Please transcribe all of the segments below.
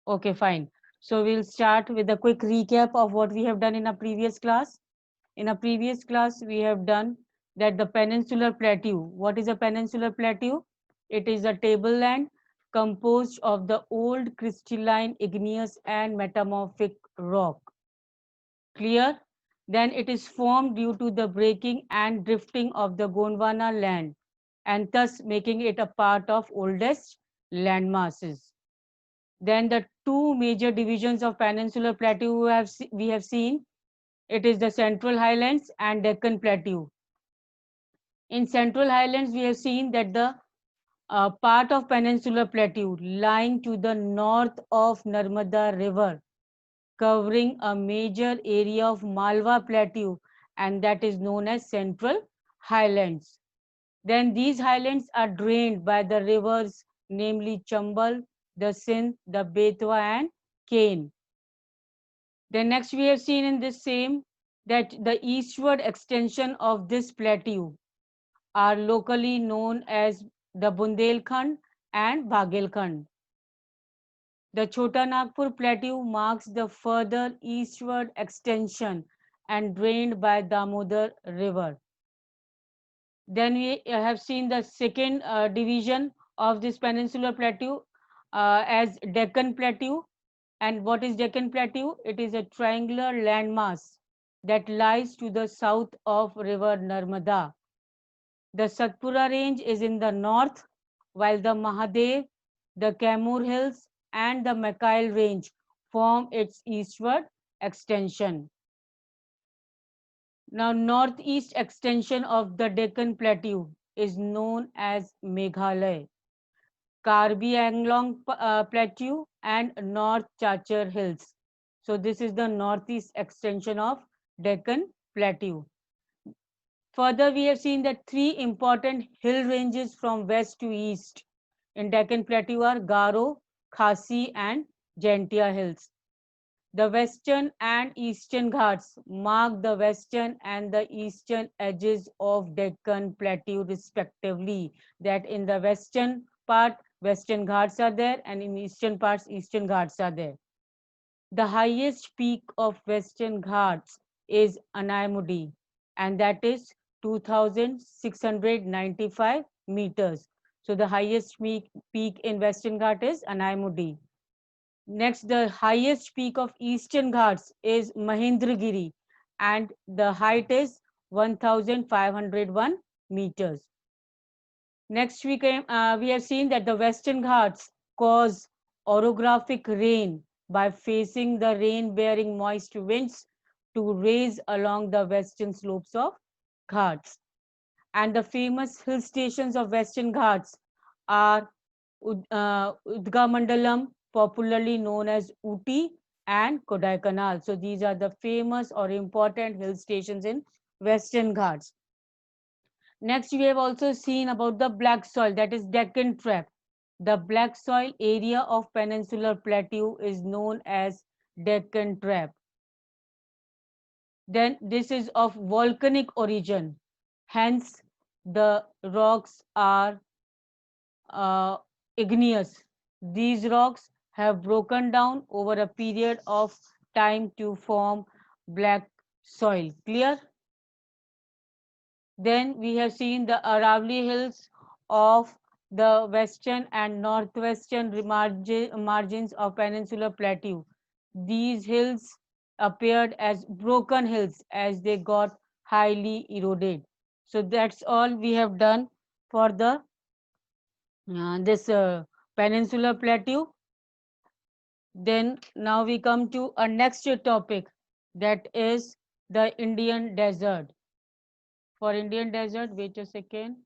Okay, fine. So we'll start with a quick recap of what we have done in a previous class. In a previous class, we have done that the peninsular plateau. What is a peninsular plateau? It is a tableland composed of the old crystalline, igneous, and metamorphic rock. Clear? Then it is formed due to the breaking and drifting of the Gondwana land, and thus making it a part of oldest land masses. Then the two major divisions of peninsular plateau we have seen. It is the Central Highlands and Deccan Plateau. In Central Highlands, we have seen that the part of peninsular plateau lying to the north of Narmada River, covering a major area of Malwa Plateau, and that is known as Central Highlands. Then these highlands are drained by the rivers, namely Chambal, the Sindh, the Betwa, and Kane. Then next we have seen in this same that the eastward extension of this plateau are locally known as the Bundelkhand and Baghelkhand. The Chota Nagpur plateau marks the further eastward extension and drained by Damodar river. Then we have seen the second division of this peninsular plateau as Deccan Plateau. And what is Deccan Plateau? It is a triangular landmass that lies to the south of river Narmada. The Satpura range is in the north, while the Mahadev, the Kaimur Hills, and the Makail range form its eastward extension. Now, northeast extension of the Deccan Plateau is known as Meghalaya, Karbi Anglong Plateau, and North Chachar Hills. So this is the northeast extension of Deccan Plateau. Further, we have seen that three important hill ranges from west to east in Deccan Plateau are Garo, Khasi, and Jaintia Hills. The western and eastern Ghats mark the western and the eastern edges of Deccan Plateau respectively. That in the western part, western Ghats are there, and in eastern parts, eastern Ghats are there. The highest peak of western Ghats is Anaimudi, and that is 2,695 meters. So the highest peak in western Ghat is Anaimudi. Next, the highest peak of Eastern Ghats is Mahendragiri, and the height is 1,501 meters. Next, we have seen that the Western Ghats cause orographic rain by facing the rain-bearing moist winds to raise along the western slopes of Ghats. And the famous hill stations of Western Ghats are Udgamandalam, popularly known as Uti, and Kodaikanal. So these are the famous or important hill stations in Western Ghats. Next, we have also seen about the black soil, that is Deccan Trap. The black soil area of peninsular plateau is known as Deccan Trap. Then this is of volcanic origin. Hence, the rocks are igneous. These rocks have broken down over a period of time to form black soil. Clear? Then we have seen the Aravalli Hills of the western and northwestern margins of peninsular plateau. These hills appeared as broken hills as they got highly eroded. So that's all we have done for the this peninsular plateau. Then now we come to a next topic, that is the Indian desert. For Indian desert, wait a second.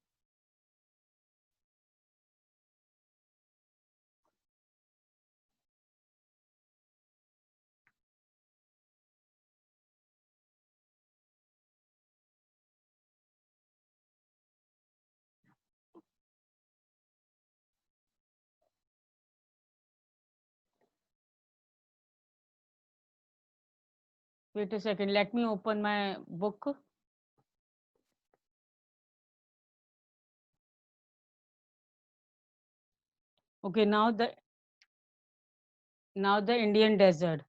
Wait a second. Let me open my book. Okay, now Now the Indian desert.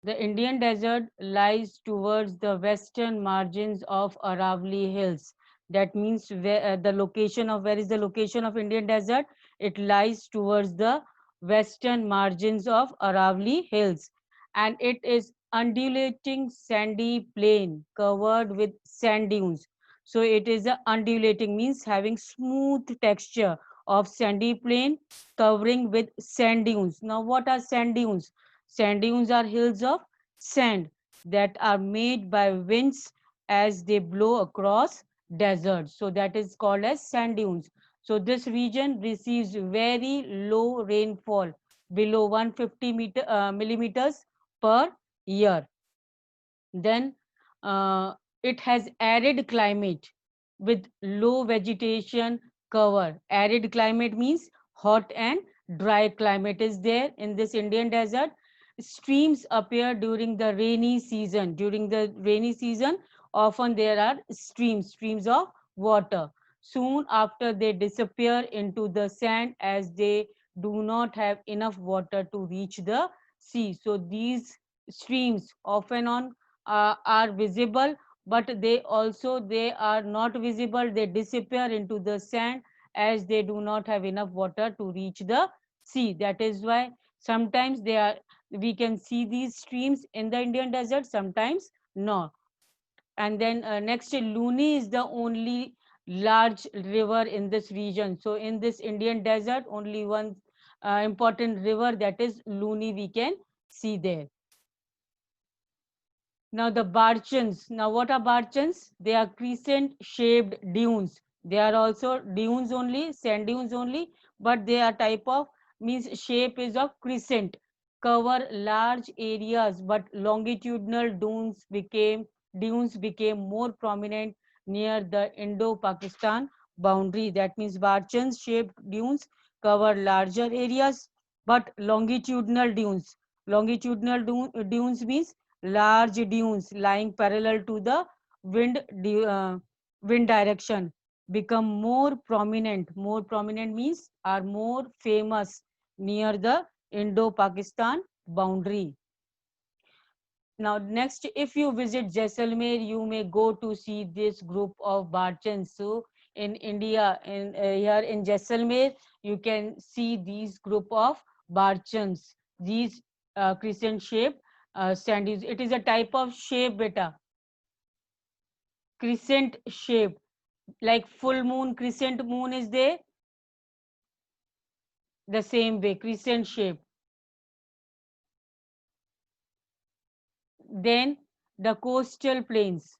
The Indian desert lies towards the western margins of Aravalli Hills. That means where, the location of where is the location of Indian desert? It lies towards the western margins of Aravalli Hills, and it is undulating sandy plain covered with sand dunes. So it is a undulating means having smooth texture of sandy plain covering with sand dunes. Now what are sand dunes? Sand dunes are hills of sand that are made by winds as they blow across deserts. So that is called as sand dunes. So this region receives very low rainfall, below 150 millimeters per year. Then it has arid climate with low vegetation cover. Arid climate means hot and dry climate is there in this Indian desert. Streams appear during the rainy season. During the rainy season, often there are streams of water. Soon after they disappear into the sand as they do not have enough water to reach the sea. So these streams often on are visible, but they are not visible. They disappear into the sand as they do not have enough water to reach the sea. That is why sometimes they are we can see these streams in the Indian desert, sometimes no. And then next, Luni is the only large river in this region. So in this Indian desert, only one important river, that is Luni, we can see there. Now the Barchans. Now what are Barchans? They are crescent shaped dunes. They are also dunes only, sand dunes only, but they are type of means shape is of crescent. Cover large areas, but longitudinal dunes became more prominent near the Indo-Pakistan boundary. That means Barchans shaped dunes cover larger areas, but dunes means large dunes lying parallel to the wind direction become more prominent. More prominent means are more famous near the Indo-Pakistan boundary. Now next, if you visit Jaisalmer, you may go to see this group of Barchans. So in India, here in Jaisalmer, you can see these group of Barchans, these crescent shape sand dunes. It is a type of shape, beta, crescent shape, like full moon, crescent moon is there, the same way, crescent shape. Then the coastal plains.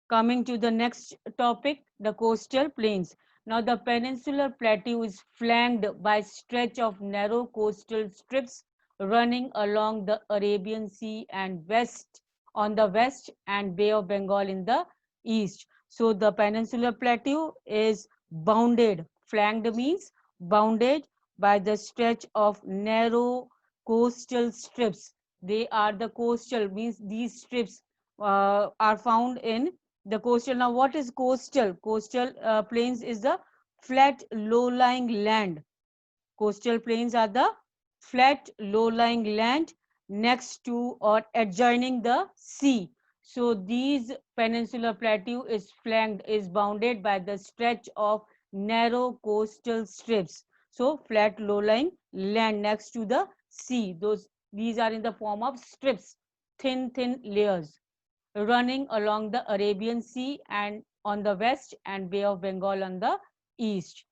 Coming to the next topic, the coastal plains. Now, the peninsular plateau is flanked by stretch of narrow coastal strips running along the Arabian Sea and west on the west and Bay of Bengal in the east. So, the peninsular plateau is bounded. Flanked means bounded by the stretch of narrow coastal strips. They are the coastal means these strips are found in the coastal. Now what is coastal? Coastal plains is the flat low-lying land. Coastal plains are the flat low-lying land next to or adjoining the sea. So these peninsular plateau is flanked, is bounded by the stretch of narrow coastal strips. So flat low-lying land next to the sea. These are in the form of strips, thin layers running along the Arabian Sea and on the west and Bay of Bengal on the east.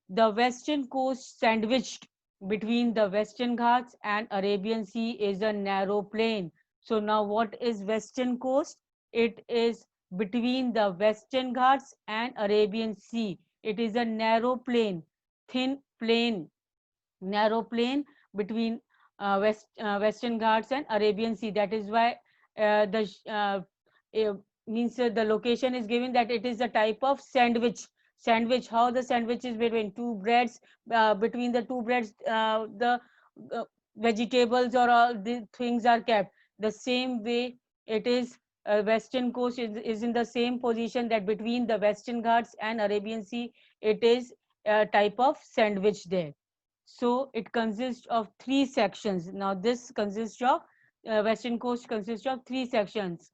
The western coast sandwiched between the Western Ghats and Arabian Sea is a narrow plain. So now what is western coast? It is between the Western Ghats and Arabian Sea. It is a narrow plain, thin plain, narrow plain between Western Ghats and Arabian Sea. That is why the means the location is given that it is a type of sandwich. Sandwich, how the sandwich is between two breads, between the two breads, the uh, vegetables or all the things are kept. The same way it is. Western coast is in the same position that between the Western Ghats and Arabian Sea, it is a type of sandwich there. So it consists of three sections. Now this consists of western coast consists of three sections.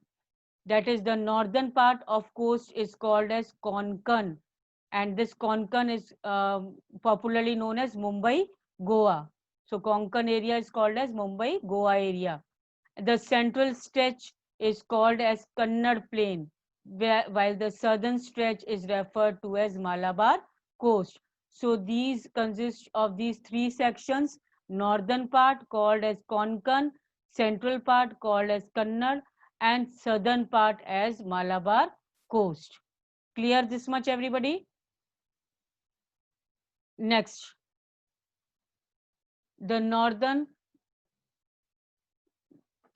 That is, the northern part of coast is called as Konkan, and this Konkan is popularly known as Mumbai, Goa. So Konkan area is called as Mumbai, Goa area. The central stretch is called as Kannad Plain, while the southern stretch is referred to as Malabar Coast. So these consist of these three sections: northern part called as Konkan, central part called as Kannad, and southern part as Malabar Coast. Clear this much, everybody? Next, the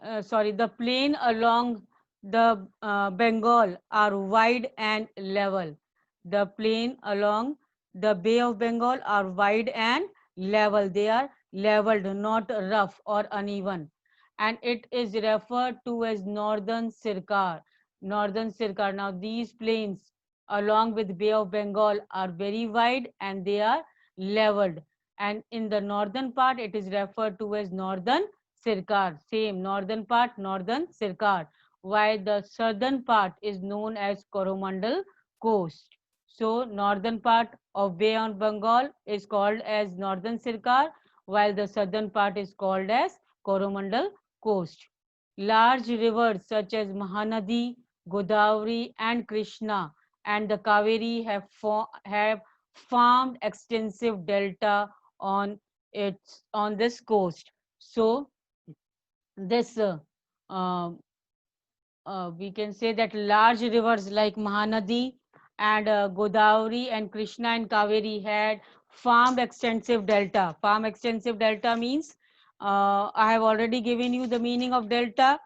the plain along the Bengal are wide and level. The plain along the Bay of Bengal are wide and level. They are leveled, not rough or uneven. And it is referred to as Northern Sircar. Northern Sircar. Now these plains along with Bay of Bengal are very wide and they are leveled. And in the northern part, it is referred to as Northern Sircar, same northern part, Northern Sircar, while the southern part is known as Coromandel Coast. So northern part of Bay of Bengal is called as Northern Sircar, while the southern part is called as Coromandel Coast. Large rivers such as Mahanadi, Godavari and Krishna and the Kaveri have formed extensive delta on this coast. So this uh, we can say that large rivers like Mahanadi and Godavari and Krishna and Kaveri had farmed extensive delta. Farm extensive delta means I have already given you the meaning of delta.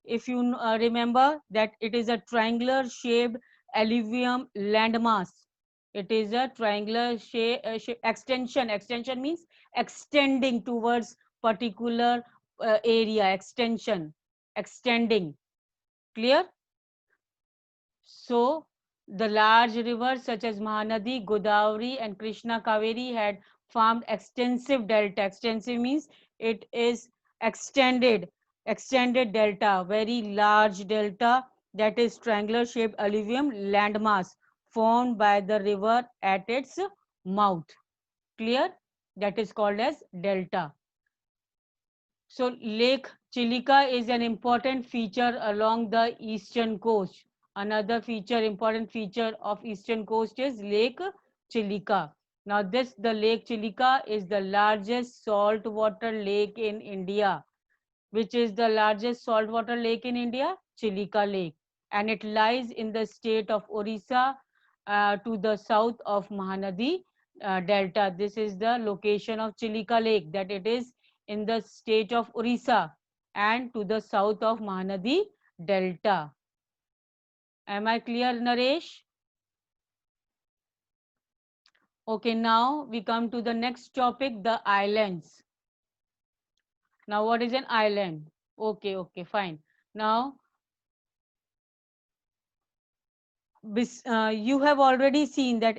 If you remember that it is a triangular shaped alluvium landmass. It is a triangular extension. Extension means extending towards particular area. Extension, extending. Clear? So the large rivers such as Mahanadi, Godavari and Krishna Kaveri had formed extensive delta. Extensive means it is extended delta, very large delta, that is triangular shaped alluvium landmass formed by the river at its mouth. Clear? That is called as delta. So Lake Chilika is an important feature along the eastern coast. Another important feature of eastern coast is Lake Chilika. Now the Lake Chilika is the largest saltwater lake in India. Which is the largest saltwater lake in India? Chilika Lake. And it lies in the state of Orissa to the south of Mahanadi Delta. This is the location of Chilika Lake, that it is in the state of Orissa and to the south of Mahanadi Delta. Am I clear, Naresh? Okay, now we come to the next topic, the islands. Now, what is an island? Okay, fine. Now, you have already seen that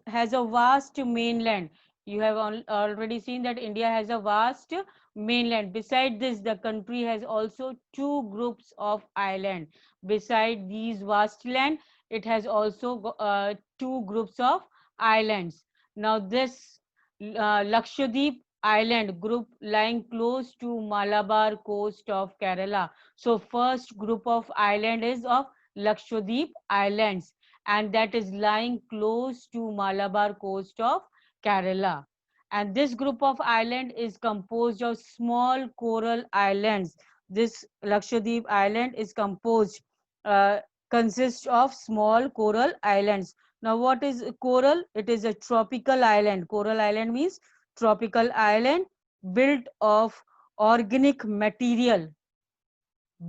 has a vast mainland. You have already seen that India has a vast mainland. Beside this, the country has also two groups of island. Beside these vast land, it has also two groups of islands. Now, this Lakshadweep island group lying close to Malabar coast of Kerala. So, first group of island is of Lakshadweep Islands, and that is lying close to Malabar coast of Kerala. And this group of island is composed of small coral islands. This Lakshadweep Island is uh, consists of small coral islands. Now, what is coral? It is a tropical island. Coral island means tropical island built of organic material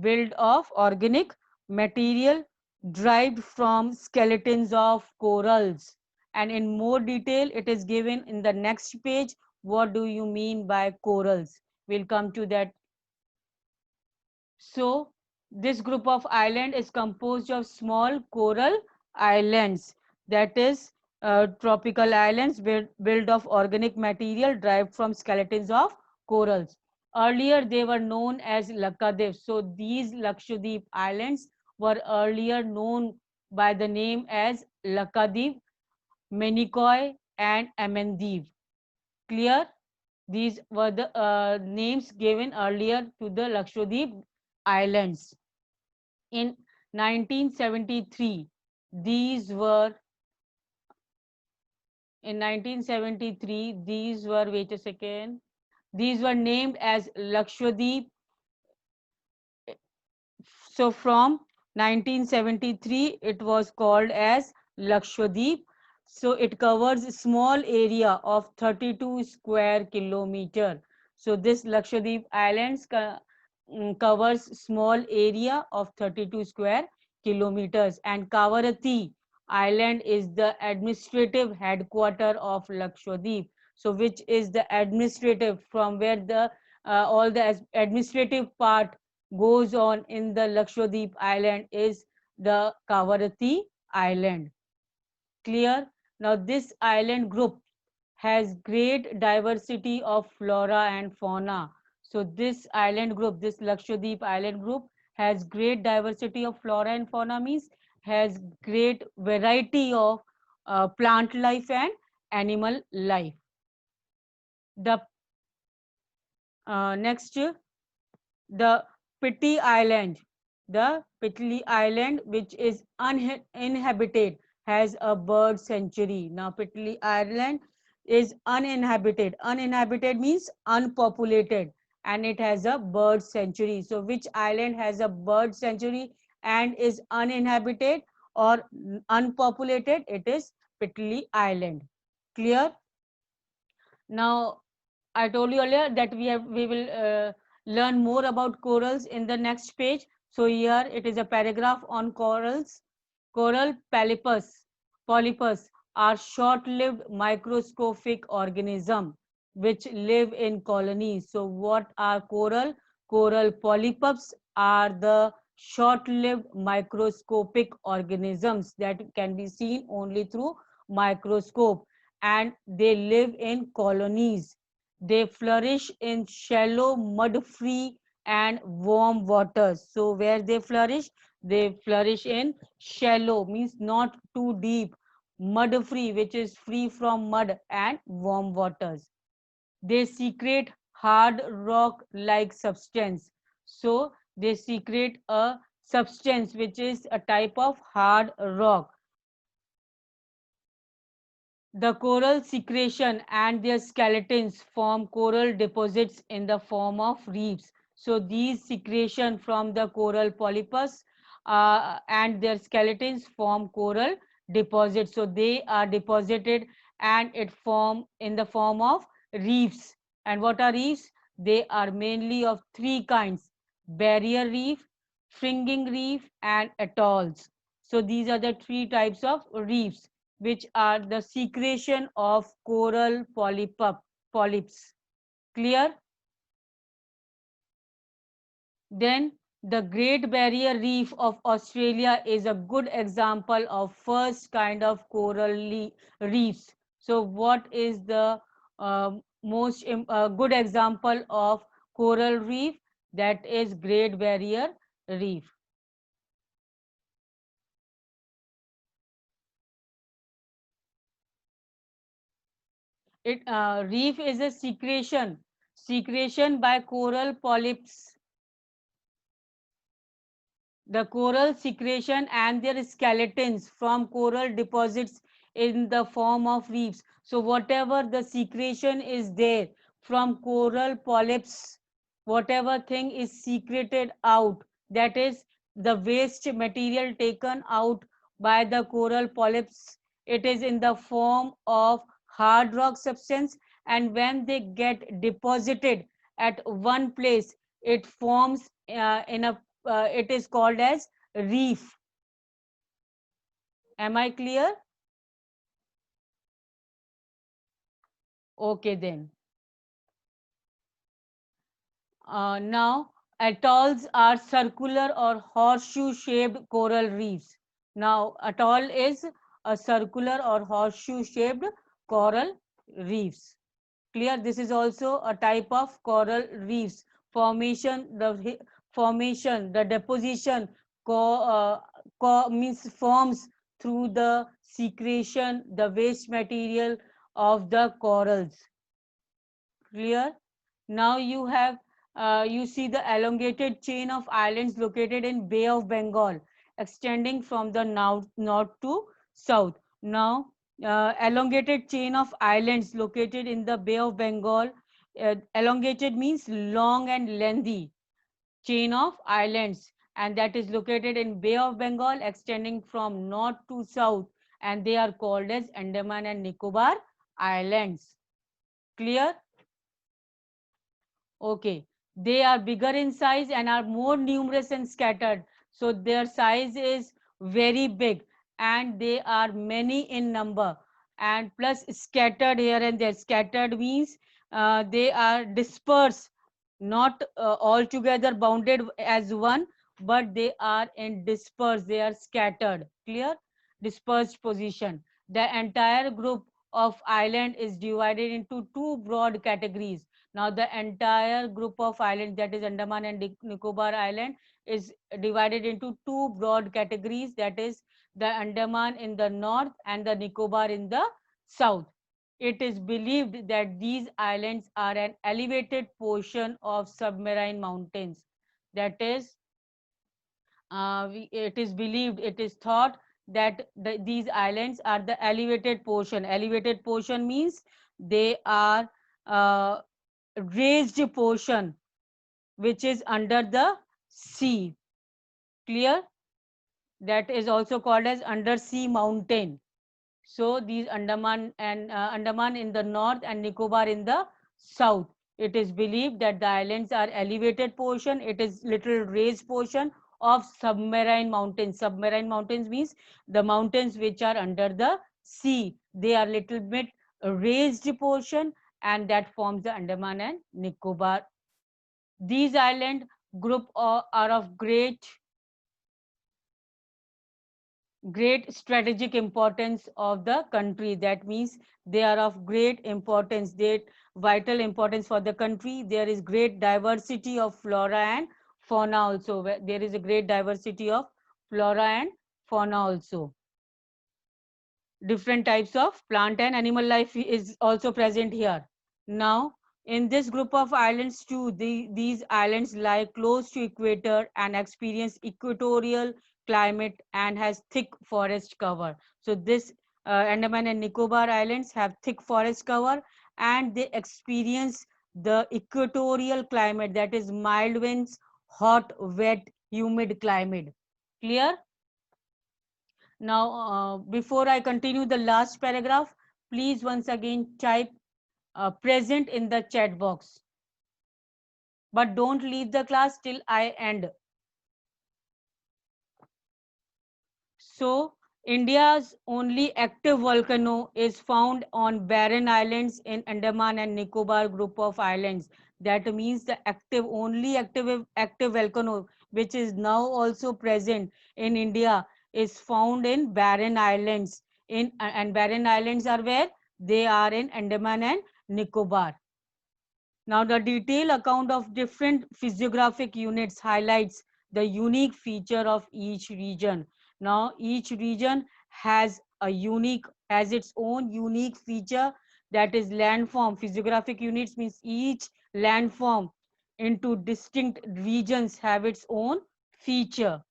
built of organic material derived from skeletons of corals. And in more detail, it is given in the next page. What do you mean by corals? We'll come to that. So, this group of island is composed of small coral islands. That is, tropical islands built of organic material derived from skeletons of corals. Earlier, they were known as Lakshadweep. So these Lakshadweep islands were earlier known by the name as Lakshadweep, Minicoy, and Amandeep. Clear? These were the names given earlier to the Lakshadweep islands. In 1973, these were in 1973 these were, wait a second, these were named as Lakshadweep. So from 1973 it was called as Lakshadweep. So it covers a small area of 32 square kilometer. So this Lakshadweep islands covers small area of 32 square kilometers, and Kavaratti island is the administrative headquarter of Lakshadweep. So which is the administrative, from where the all the administrative part goes on in the Lakshadweep island, is the Kavaratti island. Clear? Now this island group has great diversity of flora and fauna. So this island group, this Lakshadweep island group, has great diversity of flora and fauna, means has great variety of plant life and animal life. The next, the Piti Island. The Pitli Island, which is uninhabited, has a bird sanctuary. Now, Pitli Island is uninhabited. Uninhabited means unpopulated, and it has a bird sanctuary. So, which island has a bird sanctuary and is uninhabited or unpopulated? It is Pitli Island. Clear? Now, I told you earlier that we will learn more about corals in the next page. So here it is a paragraph on corals. Coral polypus are short-lived microscopic organisms which live in colonies. So what are coral? Coral polypus are the short-lived microscopic organisms that can be seen only through microscope, and they live in colonies. They flourish in shallow, mud-free and warm waters. So where they flourish? They flourish in shallow, means not too deep, mud-free, which is free from mud, and warm waters. They secrete hard rock-like substance. So they secrete a substance which is a type of hard rock. The coral secretion and their skeletons form coral deposits in the form of reefs. So these secretion from the coral polypus and their skeletons form coral deposits. So they are deposited and it form in the form of reefs. And what are reefs? They are mainly of three kinds: barrier reef, fringing reef, and atolls. So these are the three types of reefs which are the secretion of coral polyps. Clear? Then the Great Barrier Reef of Australia is a good example of first kind of coral reefs. So what is the most good example of coral reef? That is Great Barrier Reef. It reef is a secretion by coral polyps. The coral secretion and their skeletons from coral deposits in the form of reefs. So whatever the secretion is there from coral polyps, whatever thing is secreted out, that is the waste material taken out by the coral polyps, it is in the form of hard rock substance, and when they get deposited at one place, it forms in a it is called as reef. Am I clear? Okay then. Now, atolls are circular or horseshoe shaped coral reefs. Now, atoll is a circular or horseshoe shaped coral reefs. Clear? This is also a type of coral reefs formation. The deposition means forms through the secretion, the waste material of the corals. Clear? Now you see the elongated chain of islands located in Bay of Bengal, extending from the north to south. Now, elongated chain of islands located in the Bay of Bengal. Elongated means long and lengthy chain of islands, and that is located in Bay of Bengal, extending from north to south, and they are called as Andaman and Nicobar Islands. Clear? Okay, they are bigger in size and are more numerous and scattered. So their size is very big and they are many in number, and plus scattered here and there. Scattered means they are dispersed, not all together bounded as one, but they are in dispersed, they are scattered. Clear? Dispersed position. The entire group of island is divided into two broad categories. Now, the entire group of islands, that is Andaman and Nicobar Island, is divided into two broad categories, that is the Andaman in the north and the Nicobar in the south. It is believed that these islands are an elevated portion of submarine mountains. That is, it is believed, it is thought that these islands are the elevated portion. Elevated portion means they are uh, raised portion which is under the sea. Clear? That is also called as undersea mountain. So these Andaman in the north and Nicobar in the south. It is believed that the islands are elevated portion. It is little raised portion of submarine mountains. Submarine mountains means the mountains which are under the sea. They are little bit raised portion, and that forms the Andaman and Nicobar. These island group are of great strategic importance of the country. That means they are of great importance, they vital importance for the country. There is great diversity of flora and fauna also. There is a great diversity of flora and fauna also. Different types of plant and animal life is also present here. Now, in this group of islands too, these islands lie close to equator and experience equatorial climate and has thick forest cover. So this Andaman and Nicobar Islands have thick forest cover, and they experience the equatorial climate, that is mild winds, hot, wet, humid climate. Clear? Now, before I continue the last paragraph, please once again type present in the chat box. But don't leave the class till I end. So, India's only active volcano is found on barren islands in Andaman and Nicobar group of islands. That means the only active volcano which is now also present in India is found in barren islands. And barren islands are where? They are in Andaman and Nicobar. Now, the detailed account of different physiographic units highlights the unique feature of each region. Now, each region has its own unique feature, that is landform. Physiographic units means each landform into distinct regions have its own feature.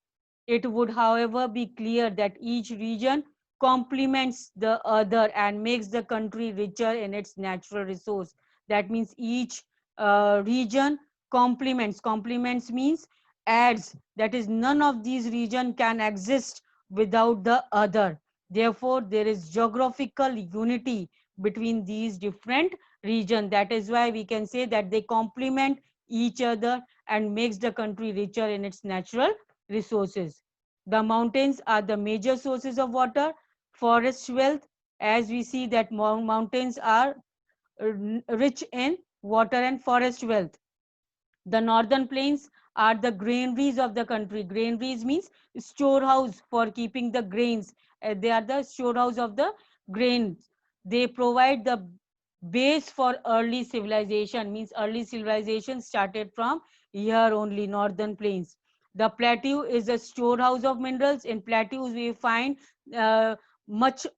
It would, however, be clear that each region complements the other and makes the country richer in its natural resource. That means each region complements. Complements means adds. That is, none of these regions can exist without the other. Therefore, there is geographical unity between these different regions. That is why we can say that they complement each other and makes the country richer in its natural resources. The mountains are the major sources of water. Forest wealth, as we see that mountains are rich in water and forest wealth. The northern plains are the granaries of the country. Granaries means storehouse for keeping the grains. They are the storehouse of the grains. They provide the base for early civilization, means early civilization started from here only, northern plains. The plateau is a storehouse of minerals. In plateaus we find uh,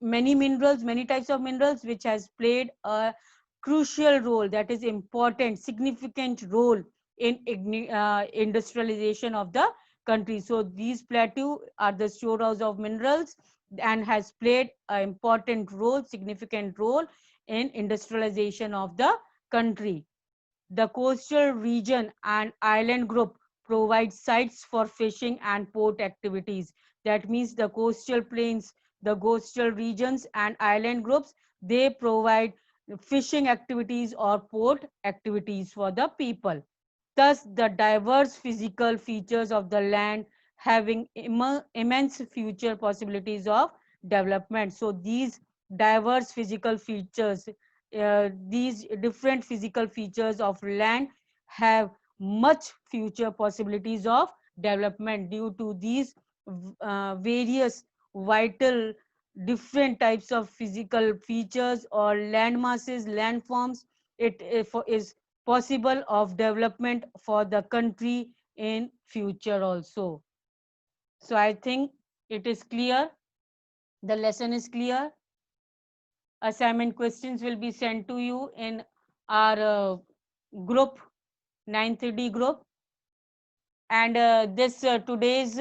many minerals, many types of minerals, which has played a crucial role, that is important, significant role in industrialization of the country. So these plateau are the storehouse of minerals and has played an important role, significant role in industrialization of the country. The coastal region and island group provide sites for fishing and port activities. That means the coastal plains, the coastal regions and island groups, they provide fishing activities or port activities for the people. Thus, the diverse physical features of the land having immense future possibilities of development. So these diverse physical features, these different physical features of land have much future possibilities of development due to these various vital different types of physical features or land masses, landforms. It is possible of development for the country in future also. So I think it is clear, the lesson is clear. Assignment questions will be sent to you in our group, 9th D group. And this today's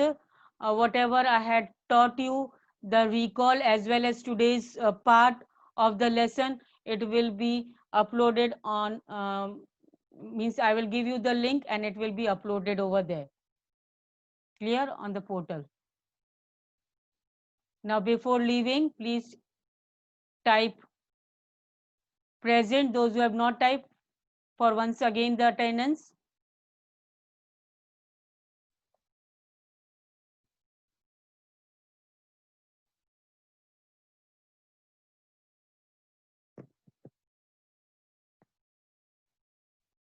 whatever I had taught you, the recall as well as today's part of the lesson, it will be uploaded on means I will give you the link and it will be uploaded over there, clear, on the portal. Now before leaving, please type present, those who have not typed, for once again the attendance.